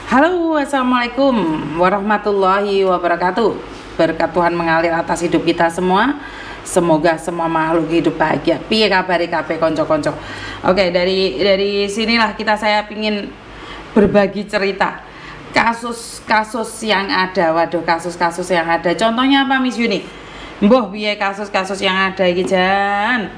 Halo, assalamualaikum warahmatullahi wabarakatuh. Berkat Tuhan mengalir atas hidup kita semua. Semoga semua makhluk hidup bahagia. Piye kabare kabeh konco-konco. Oke, dari sinilah saya pingin berbagi cerita kasus-kasus yang ada. Waduh, kasus-kasus yang ada. Contohnya apa, Miss Yuni? Mbah piye kasus-kasus yang ada iki jan?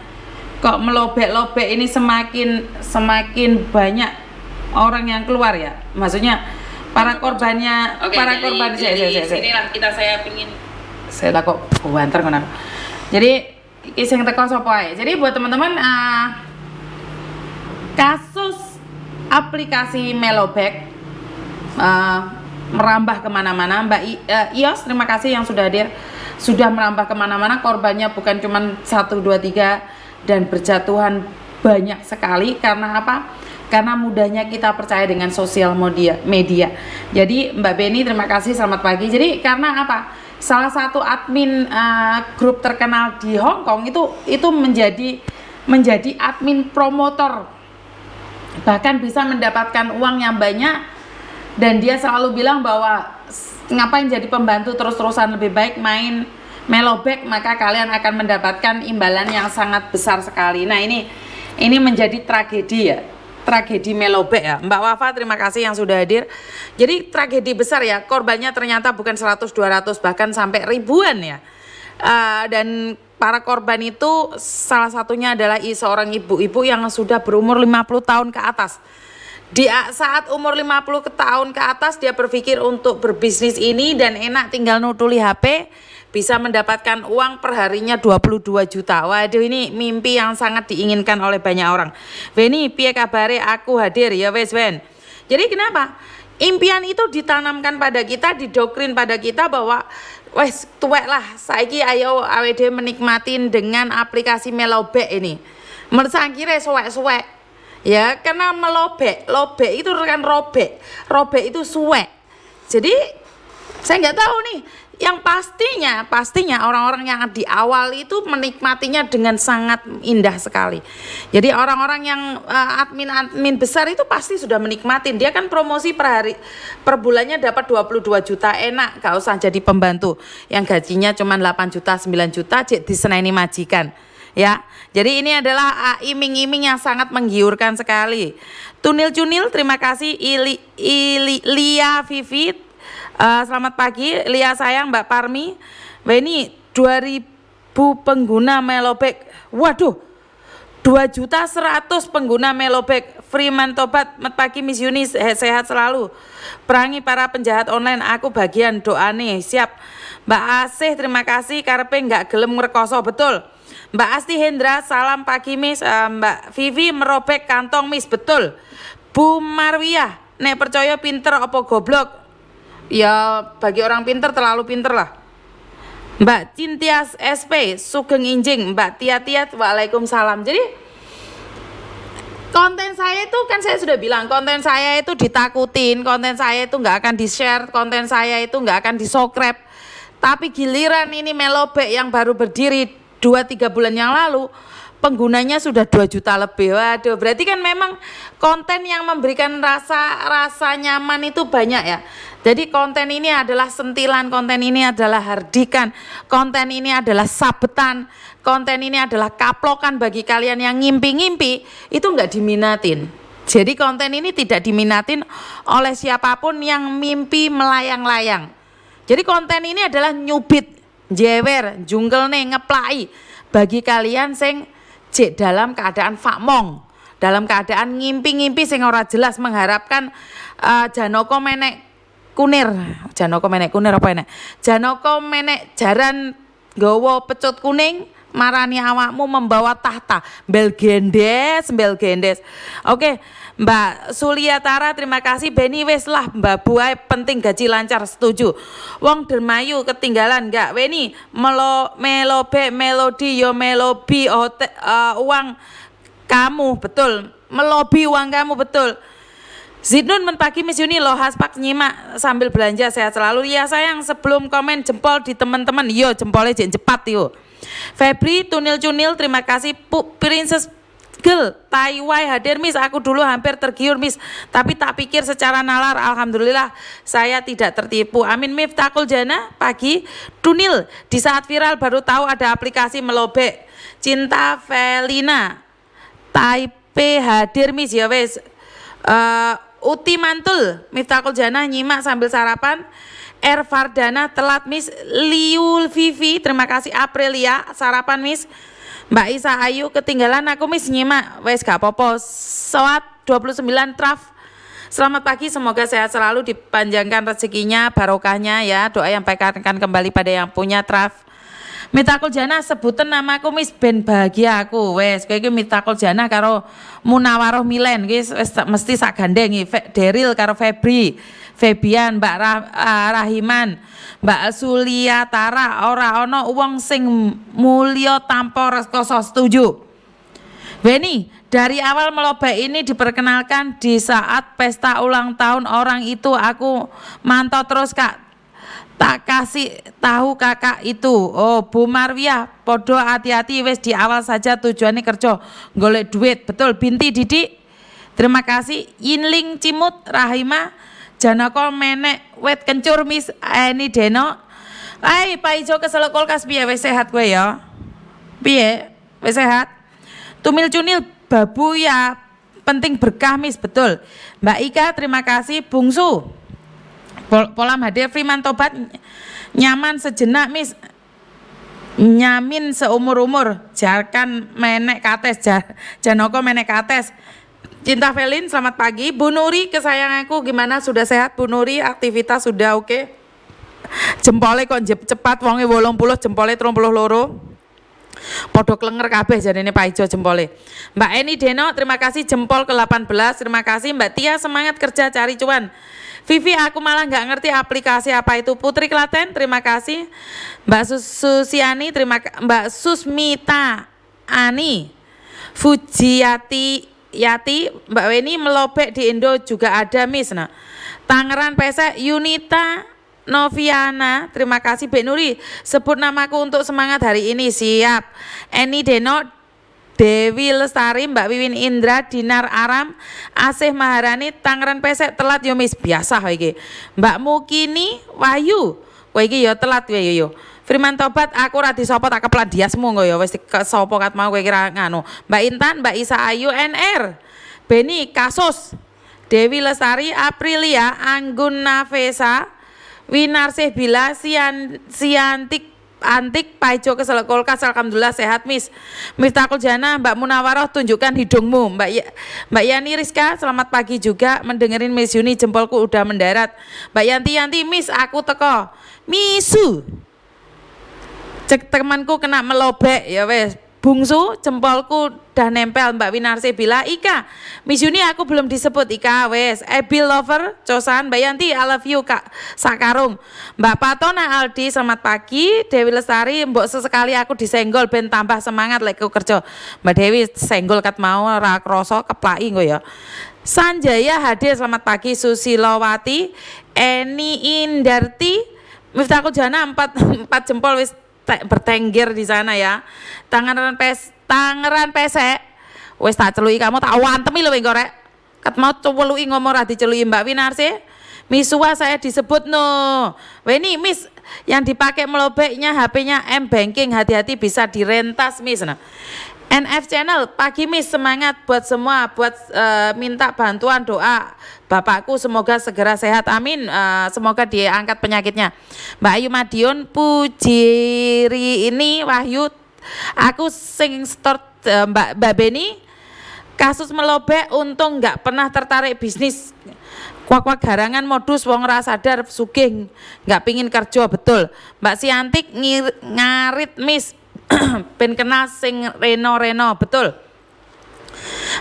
Kok melobek-lobek ini semakin banyak orang yang keluar ya, maksudnya para korbannya. Oke, para korban sinilah saya pingin saya kok banter ngono. Jadi iki sing teko sapa ae. Jadi buat teman-teman, kasus aplikasi Melobek merambah kemana-mana. Mbak Ios, terima kasih yang sudah hadir, sudah merambah kemana-mana. Korbannya bukan cuma 1, 2, 3 dan berjatuhan banyak sekali. Karena apa? Karena mudahnya kita percaya dengan sosial media. Jadi Mbak Beni, terima kasih, selamat pagi. Jadi karena apa? Salah satu admin grup terkenal di Hong Kong itu menjadi admin promotor, bahkan bisa mendapatkan uang yang banyak. Dan dia selalu bilang bahwa ngapain jadi pembantu terus-terusan, lebih baik main Melobek, maka kalian akan mendapatkan imbalan yang sangat besar sekali. Nah, ini menjadi tragedi ya. Tragedi Melobek ya. Mbak Wafa, terima kasih yang sudah hadir. Jadi tragedi besar ya, korbannya ternyata bukan 100, 200, bahkan sampai ribuan ya. Dan para korban itu salah satunya adalah seorang ibu-ibu yang sudah berumur 50 tahun ke atas. Di saat umur 50 tahun ke atas dia berpikir untuk berbisnis ini dan enak tinggal nutuli HP, bisa mendapatkan uang perharinya 22 juta. Waduh, ini mimpi yang sangat diinginkan oleh banyak orang. Beni, piye kabare, aku hadir ya wes Ben. Jadi kenapa? Impian itu ditanamkan pada kita, didoktrin pada kita bahwa wes tuwek lah, saiki ayo awd menikmatin dengan aplikasi Melobek ini. Mersangkire suwek-suwek. Ya, karena lobek itu kan robek itu suwek. Jadi saya nggak tahu nih. Yang pastinya orang-orang yang di awal itu menikmatinya dengan sangat indah sekali. Jadi orang-orang yang admin besar itu pasti sudah menikmatin. Dia kan promosi per bulannya dapat 22 juta, enak, gak usah jadi pembantu yang gajinya cuma 8 juta, 9 juta diseneni majikan. Ya, jadi ini adalah iming-iming yang sangat menggiurkan sekali. Tunil-cunil, terima kasih. Lia Vivi, selamat pagi. Lia sayang, Mbak Parmi. Ini 2000 pengguna Melobek. Waduh, 2.100.000 pengguna Melobek. Freeman tobat, selamat pagi Miss Yuni, sehat selalu. Perangi para penjahat online, aku bagian doane. Siap. Mbak Asih, terima kasih. Karepe nggak gelem ngrekoso, betul. Mbak Asti Hendra, salam pagi Miss. Mbak Vivi, merobek kantong Miss, betul. Bu Marwiyah, nek percaya pinter apa goblok? Ya bagi orang pinter terlalu pinter lah. Mbak Cintias SP, Sugeng Injing. Mbak Tia-Tia, waalaikumsalam. Jadi konten saya itu kan saya sudah bilang, konten saya itu ditakutin, konten saya itu nggak akan di-share, konten saya itu nggak akan di-subscribe. Tapi giliran ini Melobek yang baru berdiri 2-3 bulan yang lalu, penggunanya sudah 2 juta lebih. Waduh, berarti kan memang konten yang memberikan rasa nyaman itu banyak ya. Jadi konten ini adalah sentilan, konten ini adalah hardikan, konten ini adalah sabetan, konten ini adalah kaplokan bagi kalian yang ngimpi-ngimpi, itu enggak diminatin. Jadi konten ini tidak diminatin oleh siapapun yang mimpi melayang-layang. Jadi konten ini adalah nyubit, jewer, jungkelne, ngeplai bagi kalian sing jek dalam keadaan fakmong, dalam keadaan ngimpi-ngimpi sing ora jelas, mengharapkan Janoko menek kunir apa enek? Janoko menek jaran nggawa pecut kuning marani awakmu membawa tahta, bel gendes. Oke, Mbak Suliatara, terima kasih. Beni wes lah Mbak Buai, penting gaji lancar, setuju. Wong Dermayu ketinggalan enggak? Weni Melobek melodi yo melobi uang kamu, betul. Melobi uang kamu, betul. Zidnun, pagi Miss Yuni, lo haspak nyimak sambil belanja, sehat selalu. Ya sayang, sebelum komen jempol di teman-teman, yo jempolnya cepat yo. Febri, tunil-cunil, terima kasih. Princess Gel, Taiwai hadir Miss, aku dulu hampir tergiur Miss, tapi tak pikir secara nalar, alhamdulillah saya tidak tertipu. Amin. Miftahul Jana pagi, Tunil, di saat viral baru tahu ada aplikasi melobek. Cinta Felina, Taipei hadir Miss ya wes. Uti Mantul, Miftahul Jana nyimak sambil sarapan. Ervardana telat Miss. Liul Vivi, terima kasih. Aprilia sarapan Miss. Mbak Isa Ayu ketinggalan aku Miss nyimak wes gak popo. Soat 29 Traf, selamat pagi, semoga sehat selalu, dipanjangkan rezekinya, barokahnya ya. Doa yang baik akan kembali pada yang punya. Traf. Miftahul Jana sebutan namaku Miss ben bahagia aku wes. Kowe iki Miftahul Jana karo Munawaroh Milen wis mesti sak gandeng iki. Deril karo Febri, Febian, Mbak Rahiman, Mbak Suliatara, ora ono wong sing mulya tanpa rasa setuju. Beni, dari awal melobek ini diperkenalkan di saat pesta ulang tahun orang itu aku mantau terus Kak. Tak kasih tahu kakak itu. Oh, Bu Marwiah, podo hati-hati wes di awal saja tujuannya kerja golek duit. Betul, Binti Didi. Terima kasih. Yinling Cimut, Rahima, Janako menek wet kencur Miss Eni Deno. Hai, Pak Ijo keselok kulkas piye wes sehat gue ya? Piye? Wes sehat? Tumil Cunil babu ya, penting berkah Miss, betul. Mbak Ika, terima kasih. Bungsu Polam hadir. Freeman Tobat, nyaman sejenak Miss, nyamin seumur-umur, jarkan menek kates, Janoko menek kates. Cinta Felin, selamat pagi. Bu Nuri kesayanganku, gimana, sudah sehat Bu Nuri, aktivitas sudah oke? Jempole kok cepat wonge 80, jempole 32. Podo klenger kabeh jadine Pak Ijo jempole. Mbak Eni Deno, terima kasih jempol ke-18. Terima kasih Mbak Tia, semangat kerja cari cuan. Vivi, aku malah nggak ngerti aplikasi apa itu. Putri Klaten, terima kasih. Mbak Susiani, Mbak Susmita Ani, Fujiyati Yati, Mbak Weni melobek di Indo juga ada Miss. Nah, Tangerang Pesek, Yunita Noviana, terima kasih. Bek Nuri, sebut namaku untuk semangat hari ini. Siap. Eni Deno, Dewi Lestari, Mbak Wiwin Indra, Dinar Aram, Asih Maharani, Tangerang Pesek telat yo Miss, biasa iki. Mbak Mukini Wahyu, kowe iki yo telat yo. Firman Tobat, aku ra disapa tak keplan diasmu kok ya wis sapa kat mau kowe kira nganu. Mbak Intan, Mbak Isa Ayu NR. Beni Kasus, Dewi Lestari, Aprilia, Anggun Nafesa, Winarsih Bila, Siantik Antik, Paijo keselak kulkas, alhamdulillah sehat Miss. Miftahul Jana, Mbak Munawaroh tunjukkan hidungmu. Mbak Yani Rizka, selamat pagi juga, mendengerin Miss Yuni, jempolku udah mendarat. Mbak Yanti Miss, aku teko misu, cek temanku kena melobek ya wes. Bungsu, jempolku udah nempel. Mbak Winarsih Bila, Ika, Miss Yuni aku belum disebut Ika wes. Ebil Lover, Cosan, Mbak Yanti, I love you Kak Sakarung. Mbak Patona Aldi, selamat pagi. Dewi Lestari, mbok sesekali aku disenggol ben tambah semangat lek kerja. Mbak Dewi senggol kat mau ra kroso keplaki engko ya. Sanjaya hadir, selamat pagi. Susilowati, Eni Indarti, Miftahul Jana 4 jempol wis bertengger di sana ya. Tangerang Pesek wis tak celuki kamu tak wantemi lho engko rek. Kat mau celuki ngomong ra diceluki Mbak Winarsih. Misua saya disebut no. Weni Miss, yang dipakai melobeknya HP-nya M-Banking, hati-hati bisa direntas Miss. Nah, NF Channel, pagi Miss, semangat buat semua, buat minta bantuan doa bapakku semoga segera sehat, amin. Semoga diangkat penyakitnya. Mbak Ayu Madiun, Pujiri ini Wahyu, aku sing start Mbak Beni, kasus melobek untung nggak pernah tertarik bisnis. Kuak-kuak garangan modus wong ra sadar sugih nggak pingin kerja, betul. Mbak Siantik ngarit Miss ben kenal sing Reno, betul.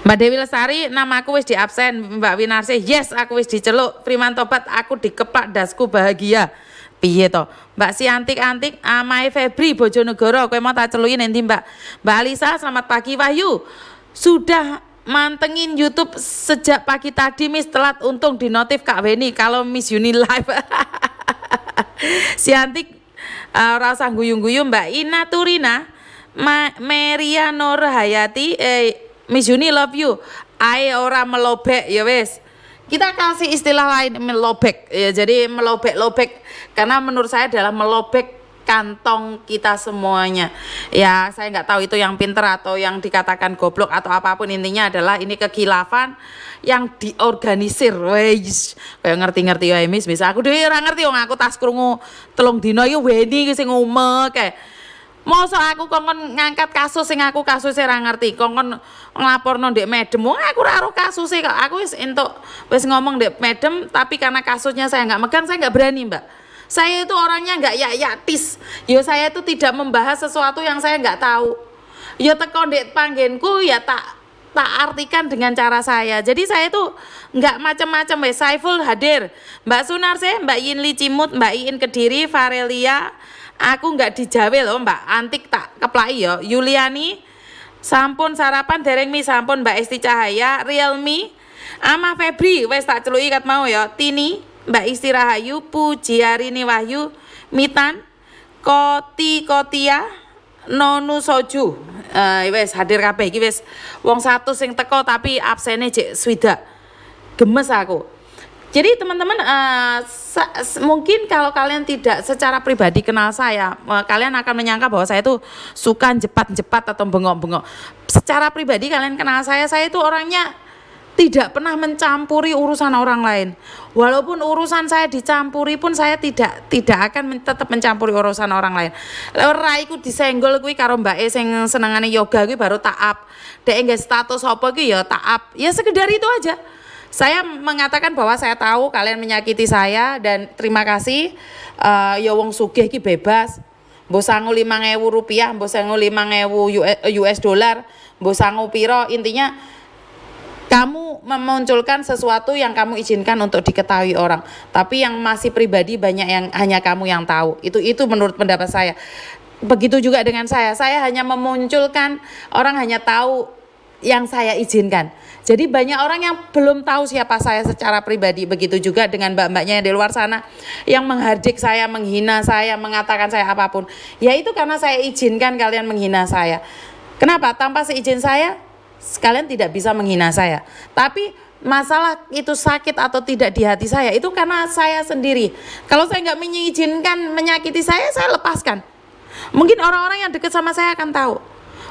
Mbak Dewi Lestari, namaku wis di absen. Mbak Winarsih, yes aku wis diceluk. Freeman Tobat, aku dikeplak dasku bahagia. Piye to? Mbak Siantik Antik, Amai Febri Bojonegoro, kowe mau tak celuki nanti Mbak. Mbak Alisa, selamat pagi. Wahyu, sudah mantengin YouTube sejak pagi tadi Miss, telat untung di notif Kak Weni kalau Miss Yuni live. Siantik rasa guyung-guyung. Mbak Ina Turina, Meria Nur Hayati, Miss Yuni love you. Ae ora melobek ya wes. Kita kasih istilah lain melobek ya. Jadi melobek-lobek karena menurut saya adalah melobek kantong kita semuanya. Ya, saya nggak tahu itu yang pinter atau yang dikatakan goblok atau apapun, intinya adalah ini kekhilafan yang diorganisir. Wes, kayak ngerti-ngerti ya Miss. Aku dhewe ora ngerti wong aku tas krungu 3 dina ya weni sing umek kayak. Mosok aku kongkon ngangkat kasus sing aku kasusnya ora ngerti, kongkon nglaporno ndek Medem. Wong aku ora ero kasusnya kok. Aku wis ngomong ndek Medem, tapi karena kasusnya saya nggak megang, saya nggak berani, Mbak. Saya itu orangnya nggak yaktis. Yo saya itu tidak membahas sesuatu yang saya nggak tahu. Yo teko ndek panggenku ya tak artikan dengan cara saya. Jadi saya itu nggak macam-macam wes. Saiful hadir, Mbak Sunarse, Mbak Yinli Cimut, Mbak Iin Kediri, Varelia. Aku nggak dijawe loh Mbak, antik tak keplai yo. Yuliani, sampun sarapan dereng mi, sampun Mbak Esti Cahaya, Realme, Ama Febri, wes tak celuki kat mau yo. Tini, Mbak Isti Rahayu, Pujiarini Wahyu, Mitan, Kotia, Nonu Soju, wes hadir kabeh iki wes. Wong 100 sing teko tapi absene jek swidak. Gemes aku. Jadi teman-teman mungkin kalau kalian tidak secara pribadi kenal saya, kalian akan menyangka bahwa saya itu suka jepat-jepat atau bengok-bengok. Secara pribadi kalian kenal saya itu orangnya tidak pernah mencampuri urusan orang lain. Walaupun urusan saya dicampuri pun saya tidak akan tetap mencampuri urusan orang lain. Ora iku disenggol kuwi karo mbake sing senengane yoga kuwi baru tak up. Dek nggak status apa kuwi ya tak up. Ya sekedar itu aja. Saya mengatakan bahwa saya tahu kalian menyakiti saya dan terima kasih. Ya wong sugih ki bebas. Mbok sangu 5.000 rupiah, mbok sangu 5.000 US dollar, mbok sangu piro, intinya kamu memunculkan sesuatu yang kamu izinkan untuk diketahui orang. Tapi yang masih pribadi banyak yang hanya kamu yang tahu. Itu menurut pendapat saya. Begitu juga dengan saya hanya memunculkan, orang hanya tahu yang saya izinkan. Jadi banyak orang yang belum tahu siapa saya secara pribadi. Begitu juga dengan mbak-mbaknya yang di luar sana yang menghardik saya, menghina saya, mengatakan saya apapun. Ya itu karena saya izinkan kalian menghina saya. Kenapa? Tanpa seizin saya, kalian tidak bisa menghina saya. Tapi masalah itu sakit atau tidak di hati saya itu karena saya sendiri. Kalau saya nggak mengizinkan menyakiti saya lepaskan. Mungkin orang-orang yang dekat sama saya akan tahu.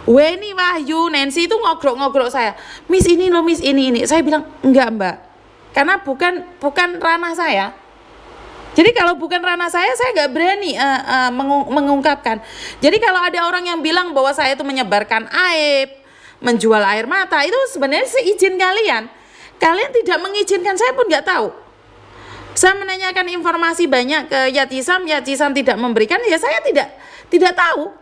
Weni, Wahyu, Nancy itu ngogrok saya. Miss ini loh, Miss ini. Saya bilang, enggak Mbak. Karena bukan ranah saya. Jadi kalau bukan ranah saya enggak berani mengungkapkan. Jadi kalau ada orang yang bilang bahwa saya itu menyebarkan aib, menjual air mata, itu sebenarnya seizin kalian. Kalian tidak mengizinkan, saya pun enggak tahu. Saya menanyakan informasi banyak ke Yatisam tidak memberikan, ya saya tidak tahu.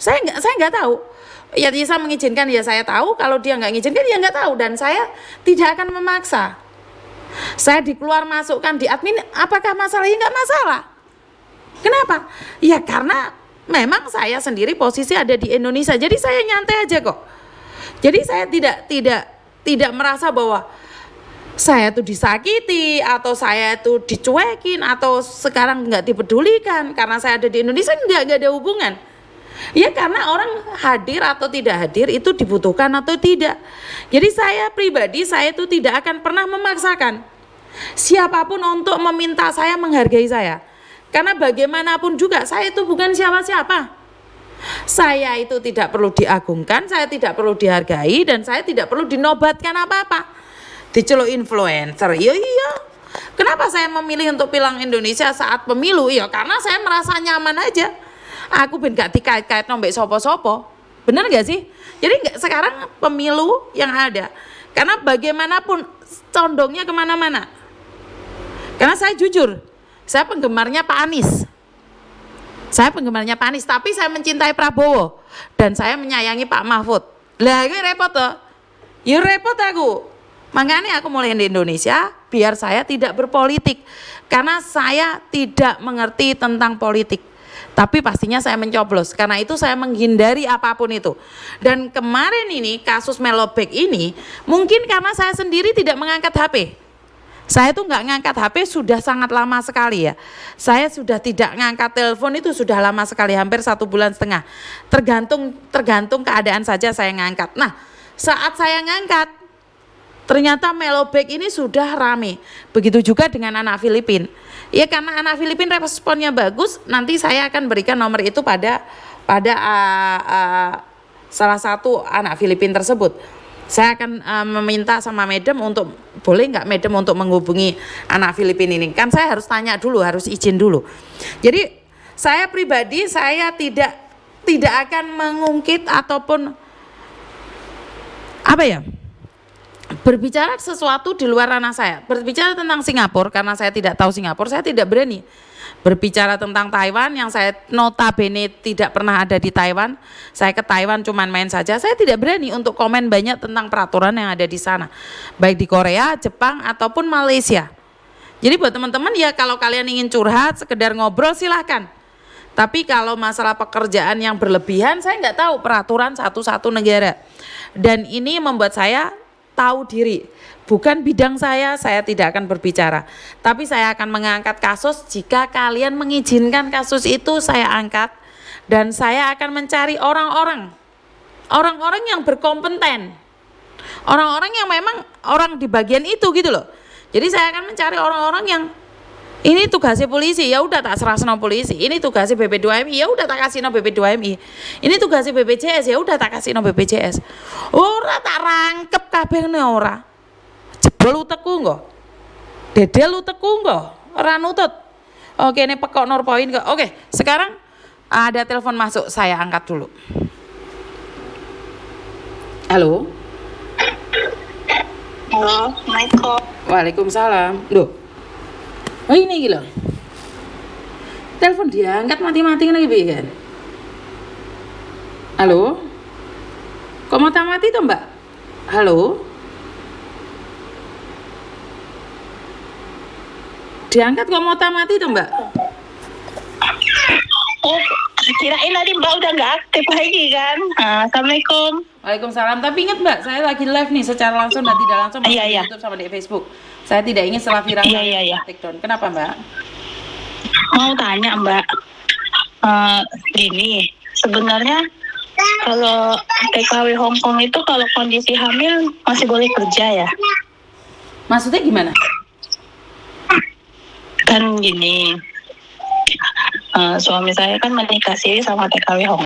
Saya enggak tahu. Ya bisa mengizinkan ya saya tahu, kalau dia nggak mengizinkan ya nggak tahu, dan saya tidak akan memaksa. Saya dikeluar masukkan di admin, apakah masalahnya? Nggak masalah. Kenapa? Ya karena memang saya sendiri posisi ada di Indonesia, jadi saya nyantai aja kok. Jadi saya tidak merasa bahwa saya tuh disakiti atau saya tuh dicuekin atau sekarang nggak dipedulikan karena saya ada di Indonesia. Nggak ada hubungan. Ya karena orang hadir atau tidak hadir itu dibutuhkan atau tidak. Jadi saya pribadi, saya itu tidak akan pernah memaksakan siapapun untuk meminta saya menghargai saya. Karena bagaimanapun juga saya itu bukan siapa-siapa. Saya itu tidak perlu diagungkan, saya tidak perlu dihargai, dan saya tidak perlu dinobatkan apa-apa. Diceluk influencer, iya. Kenapa saya memilih untuk pulang Indonesia saat pemilu? Ya karena saya merasa nyaman aja. Aku ben gak dikait-kait nombek sopo-sopo. Bener gak sih? Jadi sekarang pemilu yang ada. Karena bagaimanapun condongnya kemana-mana. Karena saya jujur, saya penggemarnya Pak Anies. Tapi saya mencintai Prabowo. Dan saya menyayangi Pak Mahfud. Lah itu repot toh. Ya repot aku. Makanya aku mulai di Indonesia biar saya tidak berpolitik. Karena saya tidak mengerti tentang politik. Tapi pastinya saya mencoblos, karena itu saya menghindari apapun itu. Dan kemarin ini kasus Melobek ini mungkin karena saya sendiri tidak mengangkat HP. Saya tuh nggak ngangkat HP sudah sangat lama sekali ya. Saya sudah tidak ngangkat telepon itu sudah lama sekali, hampir 1,5 bulan. Tergantung keadaan saja saya ngangkat. Nah saat saya ngangkat, ternyata Melobag ini sudah rame. Begitu juga dengan anak Filipin. Ya karena anak Filipin responnya bagus, nanti saya akan berikan nomor itu pada salah satu anak Filipin tersebut. Saya akan meminta sama madam untuk, boleh nggak madam untuk menghubungi anak Filipin ini. Kan saya harus tanya dulu, harus izin dulu. Jadi saya pribadi, saya tidak akan mengungkit ataupun berbicara sesuatu di luar ranah saya. Berbicara tentang Singapura, karena saya tidak tahu Singapura, saya tidak berani. Berbicara tentang Taiwan yang saya notabene tidak pernah ada di Taiwan, saya ke Taiwan cuman main saja, saya tidak berani untuk komen banyak tentang peraturan yang ada di sana, baik di Korea, Jepang ataupun Malaysia. Jadi buat teman-teman ya, kalau kalian ingin curhat, sekedar ngobrol silahkan. Tapi kalau masalah pekerjaan yang berlebihan, saya nggak tahu peraturan satu-satu negara. Dan ini membuat saya tahu diri, bukan bidang saya tidak akan berbicara. Tapi saya akan mengangkat kasus jika kalian mengizinkan kasus itu saya angkat. Dan saya akan mencari orang-orang yang berkompeten, orang-orang yang memang orang di bagian itu gitu loh. Jadi saya akan mencari orang-orang yang ini tugasnya polisi, ya udah tak serahno polisi. Ini tugasnya BP2MI, ya udah tak kasihno BP2MI. Ini tugasnya BPJS, ya udah tak kasihno BPJS. Ora tak rangkep kabeh ngene ora. Jebol utekku nggo. Dedel utekku nggo. Ora nutut. Oke, ini pekok Nurpoint kok. Oke, sekarang ada telepon masuk, saya angkat dulu. Halo. Halo, Assalamualaikum. Waalaikumsalam. Loh. Oh ini gila. Telepon diangkat mati-mati lagi kan. Halo. Kok mati tuh Mbak? Halo. Diangkat kok mati tuh Mbak? Oh, kirain tadi Mbak udah nggak aktif lagi kan? Assalamualaikum. Waalaikumsalam. Tapi ingat Mbak, saya lagi live nih secara langsung dan tidak langsung di YouTube sama di Facebook. Saya tidak ingin setelah viral take down. Kenapa Mbak? Mau tanya Mbak, gini, sebenarnya kalau TKW Hongkong itu kalau kondisi hamil masih boleh kerja ya? Maksudnya gimana? Kan gini, suami saya kan menikah siri sama TKW Hongkong.